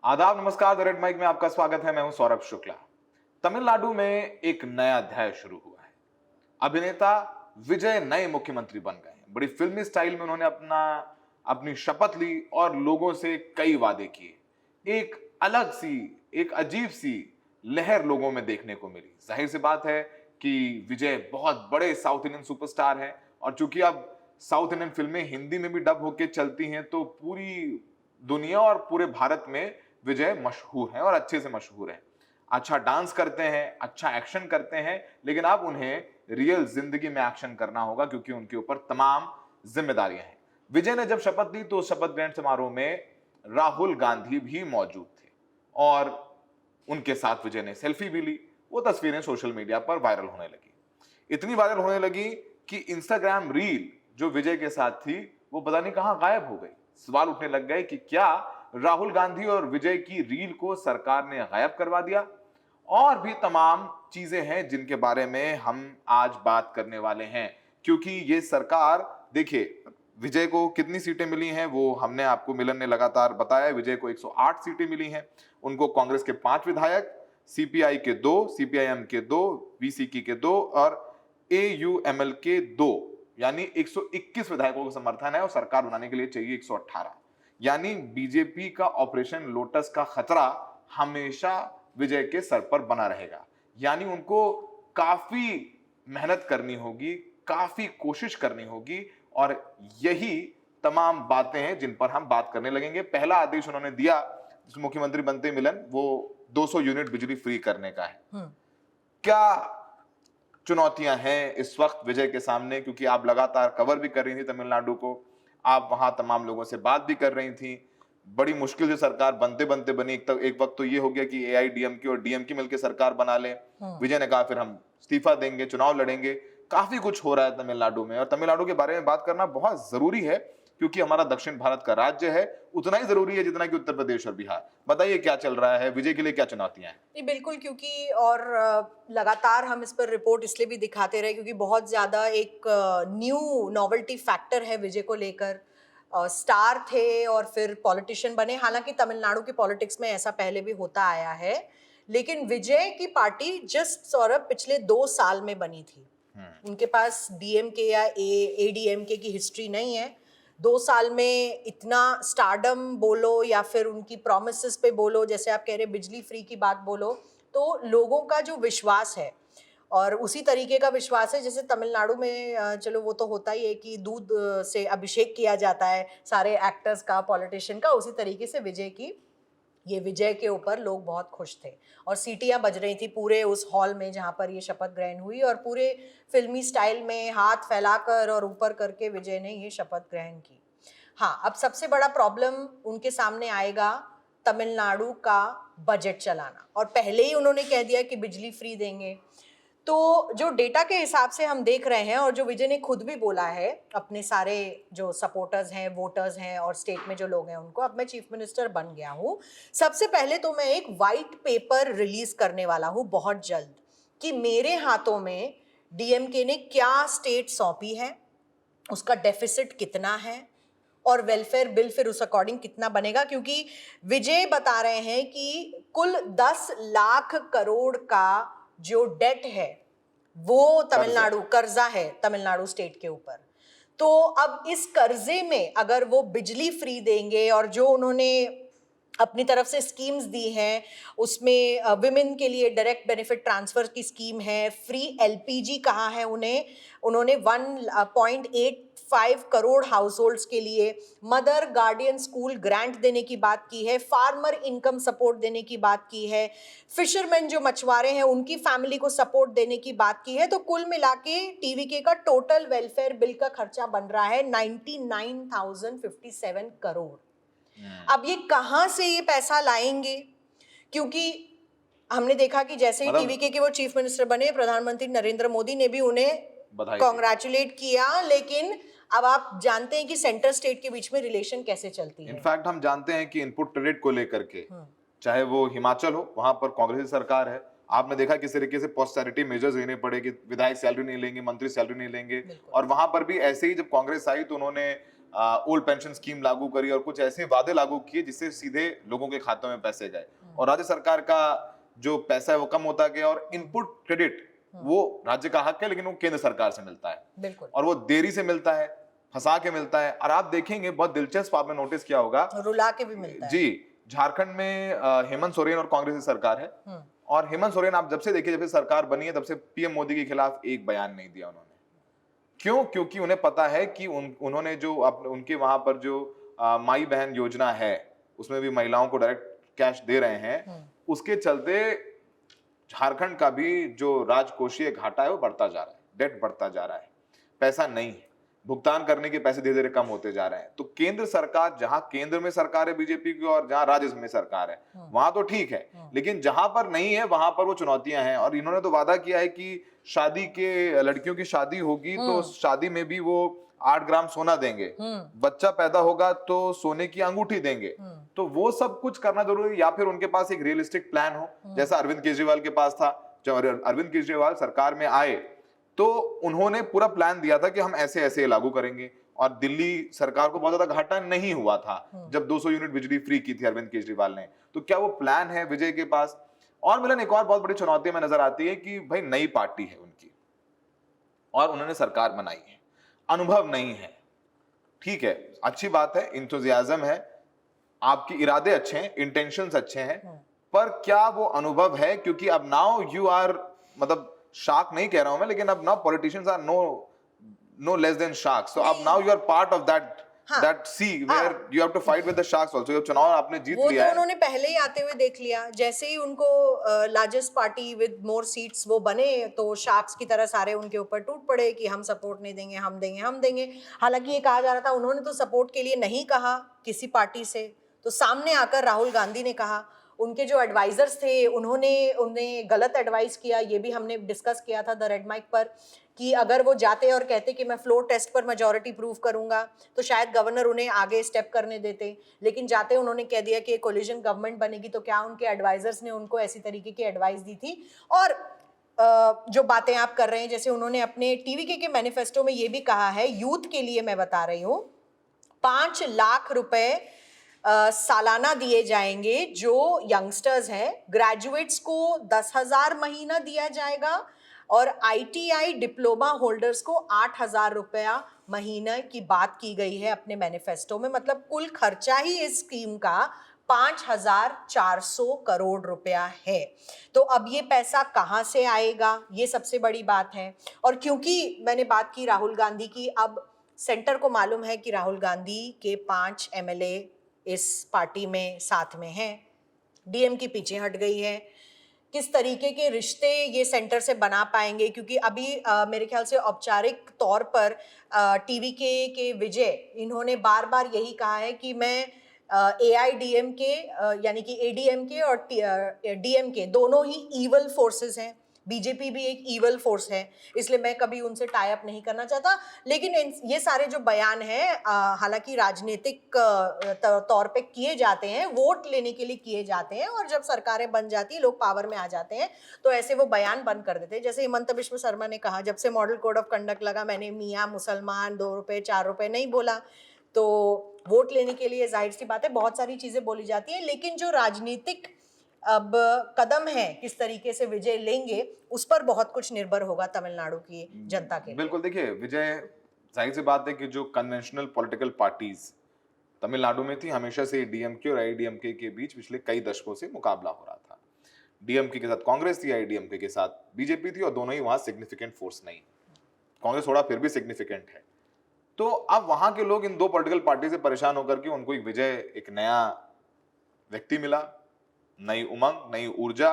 आदाब, नमस्कार। The red mic में आपका स्वागत है। मैं हूं सौरभ शुक्ला। तमिलनाडु में एक नया अध्याय शुरू हुआ है। अभिनेता विजय नए मुख्यमंत्री बन गए हैं। बड़ी फिल्मी स्टाइल में उन्होंने अपनी शपथ ली और लोगों से कई वादे किए। एक अलग सी, एक अजीब सी लहर लोगों में देखने को मिली। जाहिर सी बात है कि विजय बहुत बड़े साउथ इंडियन सुपरस्टार हैं और चूंकि अब साउथ इंडियन फिल्में हिंदी में भी डब होके चलती हैं तो पूरी दुनिया और पूरे भारत में विजय मशहूर हैं और अच्छे से मशहूर हैं। अच्छा डांस करते हैं, अच्छा एक्शन करते हैं, लेकिन अब उन्हें रियल जिंदगी में एक्शन करना होगा क्योंकि उनके ऊपर तमाम जिम्मेदारियां हैं। विजय ने जब शपथ ली तो शपथ ग्रहण समारोह में राहुल गांधी भी मौजूद थे और उनके साथ विजय ने सेल्फी भी ली। वो तस्वीरें सोशल मीडिया पर वायरल होने लगी। इतनी वायरल होने लगी कि इंस्टाग्राम रील जो विजय के साथ थी वो पता नहीं कहां गायब हो गई। सवाल उठने लग गए कि क्या राहुल गांधी और विजय की रील को सरकार ने गायब करवा दिया। और भी तमाम चीजें हैं जिनके बारे में हम आज बात करने वाले हैं क्योंकि ये सरकार, देखिए विजय को कितनी सीटें मिली हैं वो हमने आपको मिलन ने लगातार बताया। विजय को 108 सीटें मिली हैं। उनको कांग्रेस के 5 विधायक, सीपीआई के 2, सीपीआईएम के 2, वीसीकी के 2 और एयूएमएल के 2, यानी 121 विधायकों का समर्थन है और सरकार बनाने के लिए चाहिए 118। यानी बीजेपी का ऑपरेशन लोटस का खतरा हमेशा विजय के सर पर बना रहेगा। यानी उनको काफी मेहनत करनी होगी, काफी कोशिश करनी होगी और यही तमाम बातें हैं जिन पर हम बात करने लगेंगे। पहला आदेश उन्होंने दिया मुख्यमंत्री बनते मिलन, वो 200 यूनिट बिजली फ्री करने का है। क्या चुनौतियां हैं इस वक्त विजय के सामने, क्योंकि आप लगातार कवर भी कर रही थी तमिलनाडु को, आप वहां तमाम लोगों से बात भी कर रही थी। बड़ी मुश्किल से सरकार बनते बनते बनी। एक वक्त तो ये हो गया कि एआईडीएमके और डीएमके मिलकर सरकार बना ले। विजय ने कहा फिर हम इस्तीफा देंगे, चुनाव लड़ेंगे। काफी कुछ हो रहा है तमिलनाडु में और तमिलनाडु के बारे में बात करना बहुत जरूरी है क्योंकि हमारा दक्षिण भारत का राज्य है। उतना ही जरूरी है जितना कि उत्तर प्रदेश और बिहार। बताइए क्या चल रहा है, विजय के लिए क्या चुनौतियां हैं? जी बिल्कुल, क्योंकि और लगातार हम इस पर रिपोर्ट इसलिए भी दिखाते रहे क्योंकि बहुत ज़्यादा एक न्यू नॉवेल्टी फैक्टर है विजय को लेकर। स्टार थे और फिर पॉलिटिशियन बने। हालांकि तमिलनाडु की पॉलिटिक्स में ऐसा पहले भी होता आया है, लेकिन विजय की पार्टी जस्ट सौरभ पिछले 2 साल में बनी थी। उनके पास डीएमके या एडीएमके की हिस्ट्री नहीं है। 2 साल में इतना स्टारडम बोलो या फिर उनकी प्रोमिसेस पे बोलो, जैसे आप कह रहे बिजली फ्री की बात बोलो, तो लोगों का जो विश्वास है और उसी तरीके का विश्वास है जैसे तमिलनाडु में चलो वो तो होता ही है कि दूध से अभिषेक किया जाता है सारे एक्टर्स का, पॉलिटिशियन का, उसी तरीके से ये विजय के ऊपर लोग बहुत खुश थे और सीटियां बज रही थी पूरे उस हॉल में जहां पर ये शपथ ग्रहण हुई और पूरे फिल्मी स्टाइल में हाथ फैलाकर और ऊपर करके विजय ने ये शपथ ग्रहण की। हाँ, अब सबसे बड़ा प्रॉब्लम उनके सामने आएगा तमिलनाडु का बजट चलाना, और पहले ही उन्होंने कह दिया कि बिजली फ्री देंगे। तो जो डेटा के हिसाब से हम देख रहे हैं और जो विजय ने खुद भी बोला है अपने सारे जो सपोर्टर्स हैं, वोटर्स हैं और स्टेट में जो लोग हैं उनको, अब मैं चीफ मिनिस्टर बन गया हूँ, सबसे पहले तो मैं एक वाइट पेपर रिलीज करने वाला हूँ बहुत जल्द कि मेरे हाथों में डीएमके ने क्या स्टेट सौंपी है, उसका डेफिसिट कितना है और वेलफेयर बिल फिर उस अकॉर्डिंग कितना बनेगा। क्योंकि विजय बता रहे हैं कि कुल 10 लाख करोड़ का जो डेट है वो तमिलनाडु कर्जा है तमिलनाडु स्टेट के ऊपर। तो अब इस कर्जे में अगर वो बिजली फ्री देंगे और जो उन्होंने अपनी तरफ से स्कीम्स दी हैं उसमें विमेन के लिए डायरेक्ट बेनिफिट ट्रांसफर की स्कीम है, फ्री एलपीजी कहा है उन्हें, उन्होंने 1.85 करोड़ हाउस होल्ड्स के लिए मदर गार्डियन स्कूल ग्रांट देने की बात की है, फार्मर इनकम सपोर्ट देने की बात की है, फिशरमैन जो मछुआरे हैं उनकी फैमिली को सपोर्ट देने की बात की है। तो कुल मिला के टीवीके का टोटल वेलफेयर बिल का खर्चा बन रहा है 99,057 करोड़। अब ये कहां से ये पैसा लाएंगे, क्योंकि हमने देखा कि जैसे ही टीवीके के वो चीफ मिनिस्टर बने, प्रधानमंत्री नरेंद्र मोदी ने भी उन्हें कॉन्ग्रेचुलेट किया, लेकिन अब आप जानते हैं कि सेंटर स्टेट के बीच में रिलेशन कैसे चलती है। इनफैक्ट हम जानते हैं कि इनपुट क्रेडिट को लेकर के चाहे वो हिमाचल हो, वहां पर कांग्रेस की सरकार है, आपने देखा किस तरीके से पॉस्टेरिटी मेजर्स लेने पड़े कि विधायक सैलरी नहीं लेंगे, मंत्री सैलरी नहीं लेंगे। और वहां पर भी ऐसे ही जब कांग्रेस आई तो उन्होंने ओल्ड पेंशन स्कीम लागू करी और कुछ ऐसे वादे लागू किए जिससे सीधे लोगों के खातों में पैसे गए और राज्य सरकार का जो पैसा है वो कम होता गया और इनपुट क्रेडिट वो राज्य का हक है लेकिन वो केंद्र सरकार से मिलता है बिल्कुल, और वो देरी से मिलता है, फंसा के मिलता है। और आप देखेंगे बहुत दिलचस्प आपने नोटिस किया होगा, रुला के भी मिलता है। जी, झारखंड में हेमंत सोरेन और कांग्रेस की सरकार है और हेमंत सोरेन आप जब से देखिए, जब से सरकार बनी है तब से पीएम मोदी के खिलाफ एक बयान नहीं दिया उन्होंने। क्यों? क्योंकि उन्हें पता है कि उन्होंने जो उनके वहां पर जो माई बहन योजना है उसमें भी महिलाओं को डायरेक्ट कैश दे रहे हैं, उसके चलते झारखंड का भी जो राजकोषीय घाटा है वो बढ़ता जा रहा है, डेट बढ़ता जा रहा है, पैसा नहीं है, भुगतान करने के पैसे धीरे धीरे कम होते जा रहे हैं। तो केंद्र सरकार, जहां केंद्र में सरकार है बीजेपी की और जहां राज्य में सरकार है वहां तो ठीक है, लेकिन जहां पर नहीं है वहां पर वो चुनौतियां हैं। और इन्होंने तो वादा किया है कि शादी के, लड़कियों की शादी होगी तो शादी में भी वो 8 ग्राम सोना देंगे, बच्चा पैदा होगा तो सोने की अंगूठी देंगे। तो वो सब कुछ करना जरूरी, या फिर उनके पास एक रियलिस्टिक प्लान हो जैसा अरविंद केजरीवाल के पास था। जब अरविंद केजरीवाल सरकार में आए तो उन्होंने पूरा प्लान दिया था कि हम ऐसे ऐसे लागू करेंगे और दिल्ली सरकार को बहुत ज्यादा घाटा नहीं हुआ था जब 200 यूनिट बिजली फ्री की थी अरविंद केजरीवाल ने। तो क्या वो प्लान है विजय के पास? और मिलन एक और बहुत बड़ी चुनौती में नजर आती है कि भाई नई पार्टी है उनकी और उन्होंने सरकार बनाई है, अनुभव नहीं है, ठीक है, अच्छी बात है, इंथुजियाज्म है, आपके इरादे अच्छे हैं, इंटेंशंस अच्छे हैं, पर क्या वो अनुभव है? क्योंकि अब नाउ यू आर, मतलब शार्क नहीं कह रहा हूं मैं, लेकिन अब now politicians are no less than sharks. So अब now you are part of that sea where you have to fight with the sharks also. जब चुनाव आपने जीत वो लिया तो है, उन्होंने पहले ही आते हुए देख लिया, जैसे ही उनको largest party with more seats वो बने तो शार्क्स की तरह सारे उनके ऊपर टूट पड़े कि हम सपोर्ट नहीं देंगे, हम देंगे, हम देंगे। हालांकि ये कहा जा रहा था उन्होंने तो सपोर्ट के लिए नहीं कहा किसी पार्टी से, तो सामने आकर राहुल गांधी ने कहा। उनके जो एडवाइजर्स थे उन्होंने उन्हें गलत एडवाइस किया, ये भी हमने डिस्कस किया था द रेड माइक पर, कि अगर वो जाते और कहते कि मैं फ्लोर टेस्ट पर मेजॉरिटी प्रूव करूंगा तो शायद गवर्नर उन्हें आगे स्टेप करने देते, लेकिन जाते उन्होंने कह दिया कि कोलिजन गवर्नमेंट बनेगी। तो क्या उनके एडवाइजर्स ने उनको ऐसी तरीके की एडवाइस दी थी? और जो बातें आप कर रहे हैं, जैसे उन्होंने अपने टीवीके के मैनिफेस्टो में ये भी कहा है, यूथ के लिए मैं बता रही हूँ, 5 लाख रुपए सालाना दिए जाएंगे जो यंगस्टर्स हैं, ग्रेजुएट्स को 10,000 महीना दिया जाएगा और ITI डिप्लोमा होल्डर्स को 8,000 रुपया महीना की बात की गई है अपने मैनिफेस्टो में। मतलब कुल खर्चा ही इस स्कीम का 5,400 करोड़ रुपया है। तो अब ये पैसा कहाँ से आएगा, ये सबसे बड़ी बात है। और क्योंकि मैंने बात की राहुल गांधी की, अब सेंटर को मालूम है कि राहुल गांधी के 5 MLA इस पार्टी में साथ में हैं, DM की पीछे हट गई है। किस तरीके के रिश्ते ये सेंटर से बना पाएंगे, क्योंकि अभी मेरे ख्याल से औपचारिक तौर पर TVK के विजय, इन्होंने बार बार यही कहा है कि मैं AIDMK यानी कि ADMK और DMK दोनों ही ईवल फोर्सेस हैं, बीजेपी भी एक ईवल फोर्स है, इसलिए मैं कभी उनसे टाई अप नहीं करना चाहता। लेकिन ये सारे जो बयान हैं हालांकि राजनीतिक तौर पे किए जाते हैं, वोट लेने के लिए किए जाते हैं, और जब सरकारें बन जाती, लोग पावर में आ जाते हैं तो ऐसे वो बयान बंद कर देते हैं। जैसे हिमंत बिश्व शर्मा ने कहा, जब से मॉडल कोड ऑफ कंडक्ट लगा मैंने मियाँ मुसलमान 2 रुपए 4 रुपए नहीं बोला। तो वोट लेने के लिए जाहिर सी बात है बहुत सारी चीजें बोली जाती है, लेकिन जो राजनीतिक अब कदम है किस तरीके से विजय लेंगे उस पर बहुत कुछ निर्भर होगा तमिलनाडु की जनता के। बिल्कुल, देखिए विजय, जाहिर सी बात है कि जो कन्वेंशनल पॉलिटिकल पार्टीज तमिलनाडु में थी, हमेशा से DMK और IDMK के बीच पिछले कई दशकों से मुकाबला हो रहा था। DMK के साथ कांग्रेस थी, IDMK के साथ बीजेपी थी, और दोनों ही वहां सिग्निफिकेंट फोर्स नहीं। कांग्रेस थोड़ा फिर भी सिग्निफिकेंट है। तो अब वहां के लोग इन दो पॉलिटिकल पार्टी से परेशान होकर के उनको एक विजय, एक नया व्यक्ति मिला, नई उमंग, नई ऊर्जा,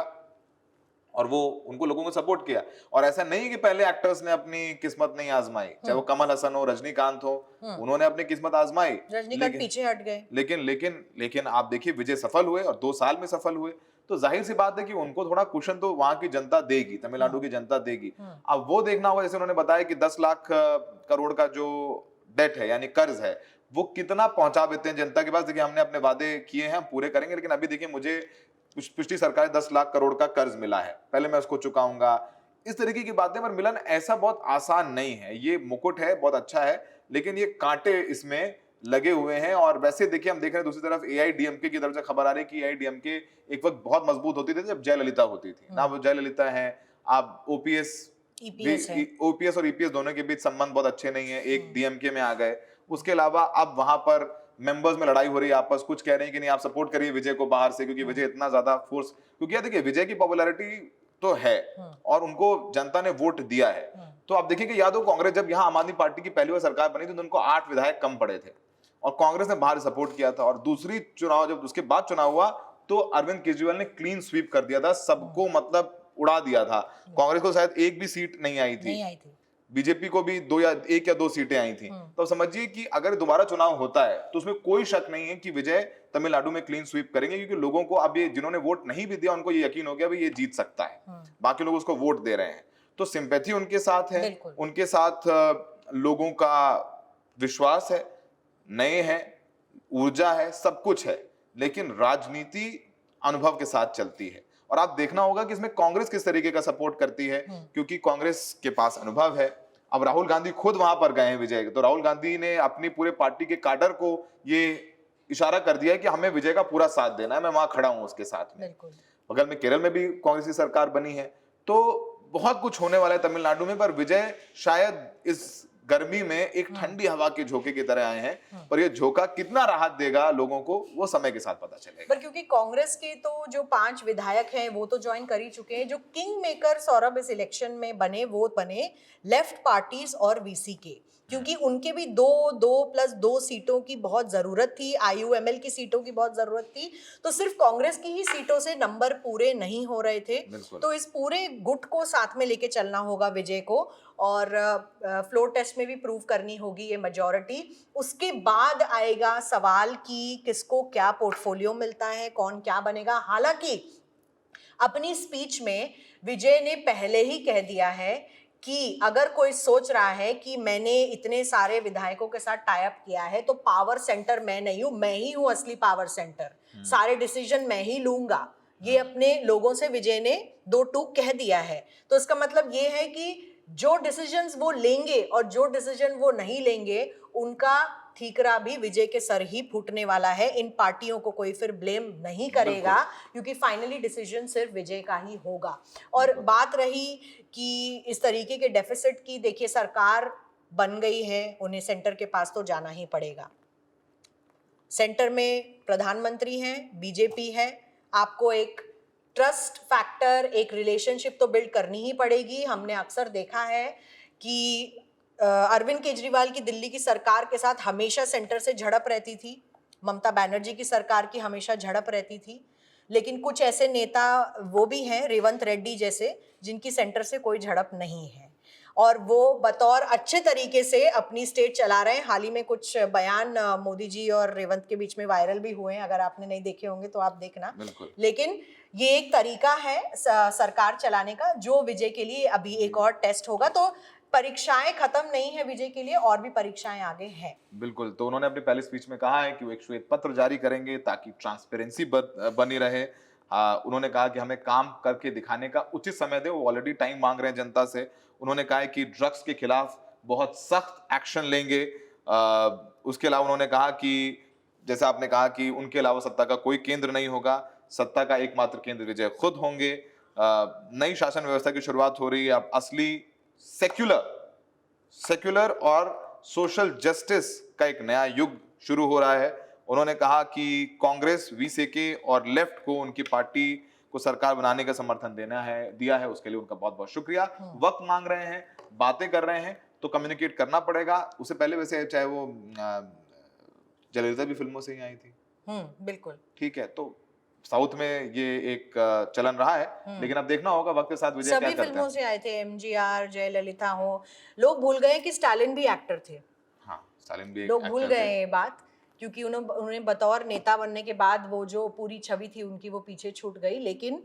और वो उनको लोगों को सपोर्ट किया। और ऐसा नहीं कि पहले एक्टर्स ने अपनी किस्मत नहीं आजमाई, चाहे वो कमल हसन हो, रजनीकांत हो, उन्होंने अपनी किस्मत आजमाई, रजनीकांत पीछे हट गए। लेकिन आप देखिए विजय सफल हुए और 2 साल में सफल हुए। तो जाहिर सी बात है कि उनको थोड़ा कुशन तो वहां की जनता देगी, तमिलनाडु की जनता देगी। अब वो देखना होगा, जैसे उन्होंने बताया कि 10 लाख करोड़ का जो डेट है यानी कर्ज है, वो कितना पहुंचा देते हैं जनता के पास। देखिए हमने अपने वादे किए हैं, हम पूरे करेंगे, लेकिन अभी देखिए मुझे पिछली सरकार 10 लाख करोड़ का कर्ज मिला है, पहले मैं उसको चुकाऊंगा, इस तरीके की बातें। पर मिलन, ऐसा बहुत आसान नहीं है। ये मुकुट है, बहुत अच्छा है, लेकिन ये कांटे इसमें लगे हुए हैं। और वैसे देखिए, हम देख रहे हैं दूसरी तरफ एआईडीएमके की तरफ से खबर आ रही है कि एआईडीएमके एक वक्त बहुत मजबूत होती थी जब जयललिता होती थी ना। वो जयललिता है, आप ओपीएस ईपीएस है। ओपीएस और ईपीएस दोनों के बीच संबंध बहुत अच्छे नहीं है, एक डीएमके में आ गए। उसके अलावा अब वहां पर मेंबर्स में लड़ाई हो रही है आपस, कुछ कह रहे हैं कि नहीं आप सपोर्ट करिए विजय को बाहर से, क्योंकि विजय इतना ज्यादा फोर्स, क्योंकि यार देखिए विजय की पॉपुलैरिटी तो है और उनको जनता ने वोट दिया है। तो आप देखिए कि यादव कांग्रेस जब यहाँ आम आदमी पार्टी की पहली बार सरकार बनी थी तो उनको 8 विधायक कम पड़े थे और कांग्रेस ने बाहर सपोर्ट किया था। और दूसरी चुनाव जब उसके बाद चुनाव हुआ तो अरविंद केजरीवाल ने क्लीन स्वीप कर दिया था, सबको मतलब उड़ा दिया था। कांग्रेस को शायद एक भी सीट नहीं आई थी, बीजेपी को भी एक या दो सीटें आई थी। तो समझिए कि अगर दोबारा चुनाव होता है तो उसमें कोई शक नहीं है कि विजय तमिलनाडु में क्लीन स्वीप करेंगे, क्योंकि लोगों को अब ये जिन्होंने वोट नहीं भी दिया उनको ये यकीन हो गया भाई ये जीत सकता है, बाकी लोग उसको वोट दे रहे हैं। तो सिंपैथी उनके साथ है, उनके साथ लोगों का विश्वास है, नए हैं, ऊर्जा है, सब कुछ है, लेकिन राजनीति अनुभव के साथ चलती है। और आप देखना होगा कि इसमें कांग्रेस किस तरीके का सपोर्ट करती है, क्योंकि कांग्रेस के पास अनुभव है। अब राहुल गांधी खुद वहां पर गए हैं विजय, तो राहुल गांधी ने अपनी पूरे पार्टी के काडर को ये इशारा कर दिया है कि हमें विजय का पूरा साथ देना है, मैं वहां खड़ा हूं उसके साथ में। बगल में केरल में भी कांग्रेस की सरकार बनी है, तो बहुत कुछ होने वाला है तमिलनाडु में। पर विजय शायद इस गर्मी में एक ठंडी हवा के झोंके की तरह आए हैं, पर ये झोंका कितना राहत देगा लोगों को वो समय के साथ पता चलेगा। पर क्योंकि कांग्रेस के तो जो 5 विधायक हैं वो तो ज्वाइन कर ही चुके हैं, जो किंग मेकर सौरभ इस इलेक्शन में बने वो बने लेफ्ट पार्टीज और वीसी के, क्योंकि उनके भी 2+2 सीटों की बहुत जरूरत थी, आईयूएमएल की सीटों की बहुत जरूरत थी। तो सिर्फ कांग्रेस की ही सीटों से नंबर पूरे नहीं हो रहे थे, तो इस पूरे गुट को साथ में लेके चलना होगा विजय को, और फ्लोर टेस्ट में भी प्रूव करनी होगी ये मेजॉरिटी। उसके बाद आएगा सवाल कि किसको क्या पोर्टफोलियो मिलता है, कौन क्या बनेगा। हालांकि अपनी स्पीच में विजय ने पहले ही कह दिया है कि अगर कोई सोच रहा है कि मैंने इतने सारे विधायकों के साथ टाई अप किया है तो पावर सेंटर मैं नहीं हूं, मैं ही हूं असली पावर सेंटर, सारे डिसीजन मैं ही लूंगा। ये अपने लोगों से विजय ने 2 टूक कह दिया है। तो इसका मतलब ये है कि जो डिसीजंस वो लेंगे और जो डिसीजन वो नहीं लेंगे उनका ठीकरा भी विजय के सर ही फूटने वाला है। इन पार्टियों को कोई फिर ब्लेम नहीं करेगा, क्योंकि फाइनली डिसीजन सिर्फ विजय का ही होगा। और बात रही कि इस तरीके के डेफिसिट की, देखिए सरकार बन गई है, उन्हें सेंटर के पास तो जाना ही पड़ेगा। सेंटर में प्रधानमंत्री हैं, बीजेपी है, आपको एक ट्रस्ट फैक्टर, एक रिलेशनशिप तो बिल्ड करनी ही पड़ेगी। हमने अक्सर देखा है कि अरविंद केजरीवाल की दिल्ली की सरकार के साथ हमेशा सेंटर से झड़प रहती थी, ममता बनर्जी की सरकार की हमेशा झड़प रहती थी, लेकिन कुछ ऐसे नेता वो भी हैं, रेवंत रेड्डी जैसे, जिनकी सेंटर से कोई झड़प नहीं है और वो बतौर अच्छे तरीके से अपनी स्टेट चला रहे हैं। हाल ही में कुछ बयान मोदी जी और रेवंत के बीच में वायरल भी हुए हैं, अगर आपने नहीं देखे होंगे तो आप देखना। लेकिन ये एक तरीका है सरकार चलाने का, जो विजय के लिए अभी एक और टेस्ट होगा। तो परीक्षाएं खत्म नहीं है विजय के लिए, और भी परीक्षाएं आगे हैं। बिल्कुल, तो उन्होंने अपनी पहली स्पीच में कहा है कि वो एक श्वेत पत्र जारी करेंगे ताकि ट्रांसपेरेंसी बनी रहे। उन्होंने कहा कि हमें काम करके दिखाने का उचित समय दे, वो ऑलरेडी टाइम मांग रहे हैं जनता से। उन्होंने कहा है कि ड्रग्स के खिलाफ बहुत सख्त एक्शन लेंगे। उसके अलावा उन्होंने कहा कि जैसा आपने कहा कि उनके अलावा सत्ता का कोई केंद्र नहीं होगा, सत्ता का एकमात्र केंद्र विजय खुद होंगे। नई शासन व्यवस्था की शुरुआत हो रही है, अब असली सेक्युलर और सोशल जस्टिस का एक नया युग शुरू हो रहा है। उन्होंने कहा कि कांग्रेस, वीसीके और लेफ्ट को उनकी पार्टी को सरकार बनाने का समर्थन दिया है, उसके लिए उनका बहुत बहुत शुक्रिया। वक्त मांग रहे हैं, बातें कर रहे हैं, तो कम्युनिकेट करना पड़ेगा। उससे पहले वैसे चाहे वो जयललिता भी फिल्मों से ही आई थी, बिल्कुल ठीक है, तो साउथ में ये एक चलन रहा है, लेकिन अब देखना होगा वक्त के साथ विजय क्या करते हैं। सभी फिल्मों से आए थे, एमजीआर, जयललिता हो। लोग भूल गए कि स्टालिन भी एक्टर थे। हाँ, स्टालिन भी लोग भूल गए ये बात, क्योंकि उन्हें बतौर नेता बनने के बाद वो जो पूरी छवि थी उनकी वो पीछे छूट गई। लेकिन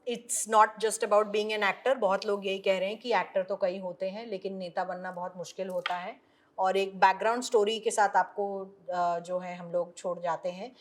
it's not just about being an actor. बहुत लोग यही कह रहे हैं कि एक्टर तो कई होते हैं, लेकिन नेता बनना बहुत मुश्किल होता है। और एक बैकग्राउंड स्टोरी के साथ आपको जो है हम लोग छोड़ जाते हैं।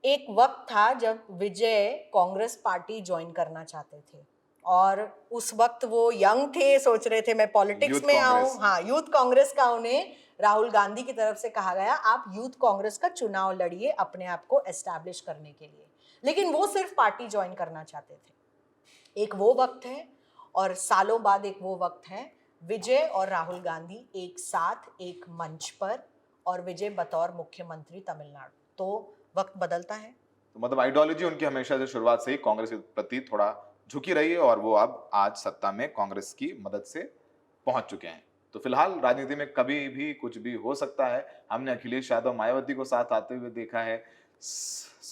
एक वक्त था जब विजय कांग्रेस पार्टी ज्वाइन करना चाहते थे, और उस वक्त वो यंग थे, सोच रहे थे मैं पॉलिटिक्स में आऊं। हाँ, यूथ कांग्रेस का उन्हें राहुल गांधी की तरफ से कहा गया आप यूथ कांग्रेस का चुनाव लड़िए अपने आप को एस्टैब्लिश करने के लिए, लेकिन वो सिर्फ पार्टी ज्वाइन करना चाहते थे। एक वो वक्त है और सालों बाद एक वो वक्त है, विजय और राहुल गांधी एक साथ एक मंच पर और विजय बतौर मुख्यमंत्री तमिलनाडु। तो वक्त बदलता है। तो मतलब आइडियोलॉजी उनकी हमेशा से शुरुआत से ही कांग्रेस के प्रति थोड़ा झुकी रही है और वो अब आज सत्ता में कांग्रेस की मदद से पहुंच चुके हैं। तो फिलहाल राजनीति में कभी भी कुछ भी हो सकता है। हमने अखिलेश यादव मायावती को साथ आते हुए देखा है,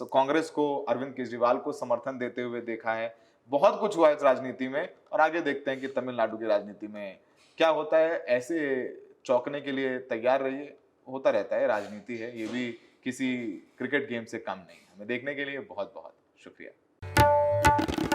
कांग्रेस को अरविंद केजरीवाल को समर्थन देते हुए देखा है। बहुत कुछ हुआ है इस राजनीति में और आगे देखते हैं कि तमिलनाडु की राजनीति में क्या होता है। ऐसे चौंकने के लिए तैयार रहिए, होता रहता है, राजनीति है, ये भी किसी क्रिकेट गेम से कम नहीं। हमें देखने के लिए बहुत बहुत शुक्रिया।